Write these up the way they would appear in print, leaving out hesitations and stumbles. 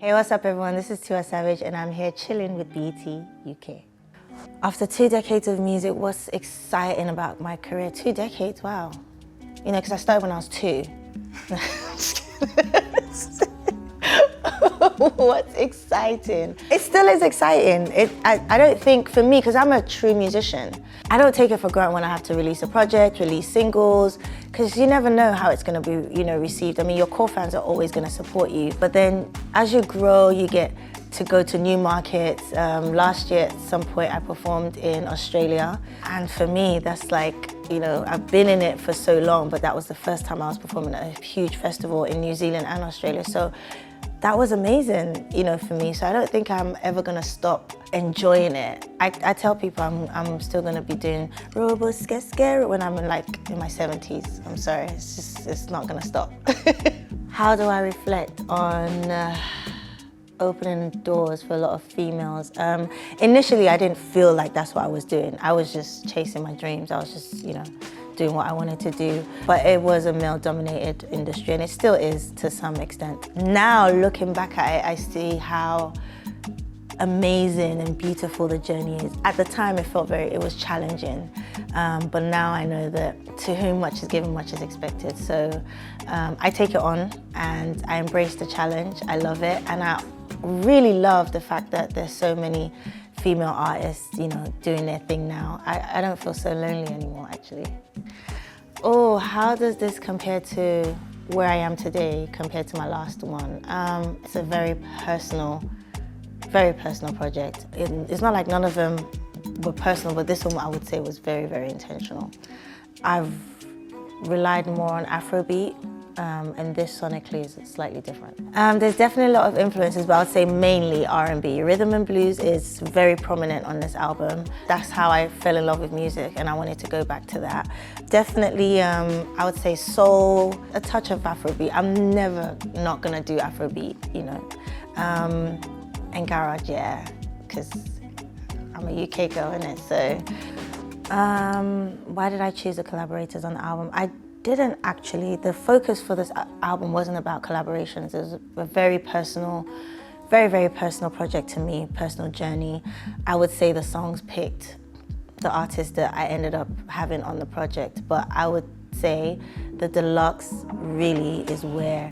Hey, what's up everyone? This is Tiwa Savage and I'm here chilling with BET UK. After 2 decades of music, what's exciting about my career? 2 decades, wow. You know, because I started when I was 2. What's exciting? It still is exciting. I don't think, for me, because I'm a true musician, I don't take it for granted when I have to release a project, release singles, because you never know how it's going to be, received. I mean, your core fans are always going to support you, but then as you grow, you get to go to new markets. Last year, at some point, I performed in Australia, and for me, that's like, I've been in it for so long, but that was the first time I was performing at a huge festival in New Zealand and Australia. So that was amazing, for me. So I don't think I'm ever gonna stop enjoying it. I tell people I'm still gonna be doing Robo Scare when I'm in my 70s. I'm sorry, it's not gonna stop. How do I reflect on opening doors for a lot of females? Initially, I didn't feel like that's what I was doing. I was just chasing my dreams. I was just, doing what I wanted to do. But it was a male-dominated industry, and it still is to some extent. Now, looking back at it, I see how amazing and beautiful the journey is. At the time, it was challenging. But now I know that to whom much is given, much is expected. So I take it on and I embrace the challenge. I love it. And I really love the fact that there's so many female artists, doing their thing now. I don't feel so lonely anymore, actually. Oh, how does this compare to where I am today compared to my last one? It's a very personal project. It's not like none of them were personal, but this one I would say was very, very intentional. I've relied more on Afrobeat, and this sonically is slightly different. There's definitely a lot of influences, but I would say mainly R&B. Rhythm and blues is very prominent on this album. That's how I fell in love with music, and I wanted to go back to that. Definitely, I would say soul, a touch of Afrobeat. I'm never not gonna do Afrobeat, and garage, yeah, because I'm a UK girl, innit? So, why did I choose the collaborators on the album? I didn't actually. The focus for this album wasn't about collaborations. It was a very personal, very, very personal project to me, personal journey. I would say the songs picked the artists that I ended up having on the project, but I would say the deluxe really is where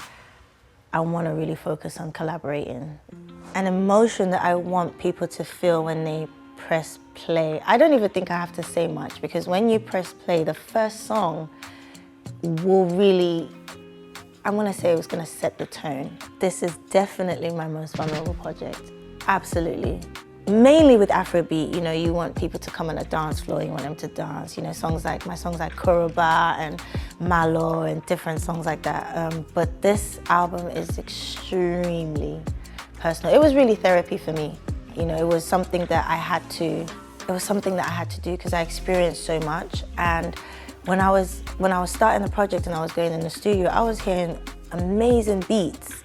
I want to really focus on collaborating. An emotion that I want people to feel when they press play. I don't even think I have to say much, because when you press play, the first song will really, I'm gonna say it was gonna set the tone. This is definitely my most vulnerable project, absolutely. Mainly with Afrobeat, you want people to come on a dance floor, you want them to dance, my songs like Koroba and Malo and different songs like that. But this album is extremely personal. It was really therapy for me. It was something that I had to do because I experienced so much. And when I was starting the project and I was going in the studio, I was hearing amazing beats,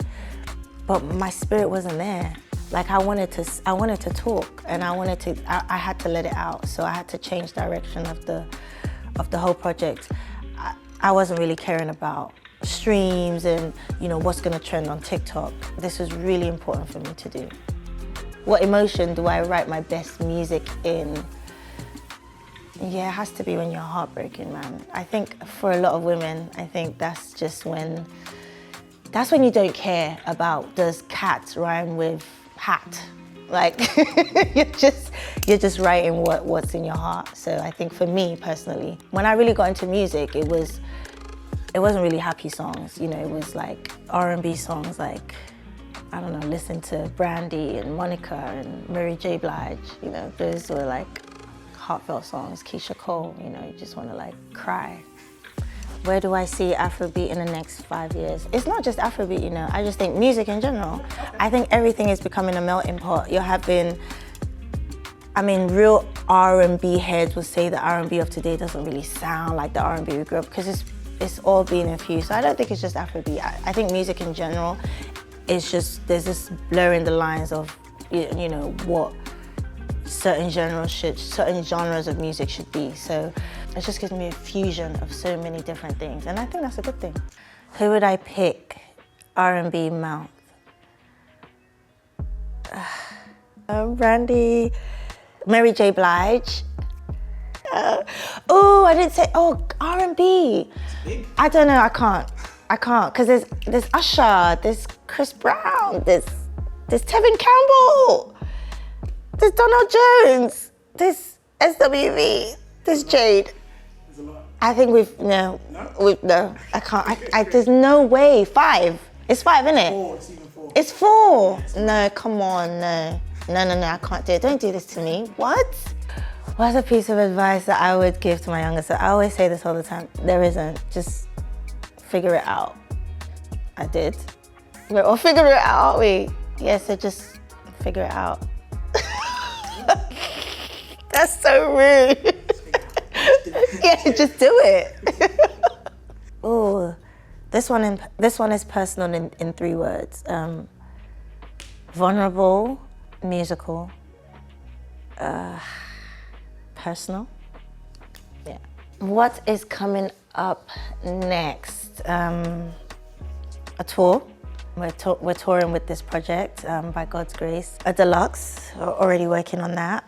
but my spirit wasn't there. Like I wanted to talk, and I had to let it out. So I had to change direction of the whole project. I wasn't really caring about streams and what's gonna trend on TikTok. This was really important for me to do. What emotion do I write my best music in? Yeah, it has to be when you're heartbroken, man. I think for a lot of women, I think that's when you don't care about, does cat rhyme with hat? Like, you're just writing what's in your heart. So I think for me personally, when I really got into music, it wasn't really happy songs. It was like R&B songs, like, I don't know, listen to Brandy and Monica and Mary J. Blige. Those were like heartfelt songs. Keisha Cole, you just want to cry. Where do I see Afrobeat in the next 5 years? It's not just Afrobeat, I just think music in general. I think everything is becoming a melting pot. You're having, real R&B heads will say the R&B of today doesn't really sound like the R&B we grew up, because it's all being infused. So I don't think it's just Afrobeat. I think music in general is just, there's this blurring the lines of, what certain genres of music should be. So it just gives me a fusion of so many different things, and I think that's a good thing. Who would I pick? R&B mouth. Brandy, Mary J. Blige. Oh, I didn't say, R&B. I don't know, I can't, because there's Usher, there's Chris Brown, there's Tevin Campbell, there's Donald Jones, there's SWV, there's Jade. There's a lot. I think no, I can't, there's no way. 5, it's 5, isn't it? 4, it's even 4. It's 4. No, come on, no, I can't do it. Don't do this to me. What? What's a piece of advice that I would give to my younger self? I always say this all the time. There isn't. Just figure it out. I did. We're all figuring it out, aren't we? Yeah, so just figure it out. That's so rude. Yeah, just do it. Oh, this one is personal in 3 words. Vulnerable, musical, personal. Yeah. What is coming up next? A tour. We're touring with this project, by God's grace. A deluxe, already working on that.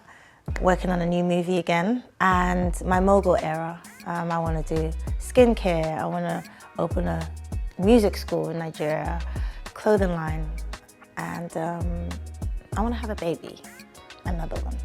Working on a new movie again. And my mogul era. I want to do skincare. I want to open a music school in Nigeria, clothing line. And I want to have a baby, another one.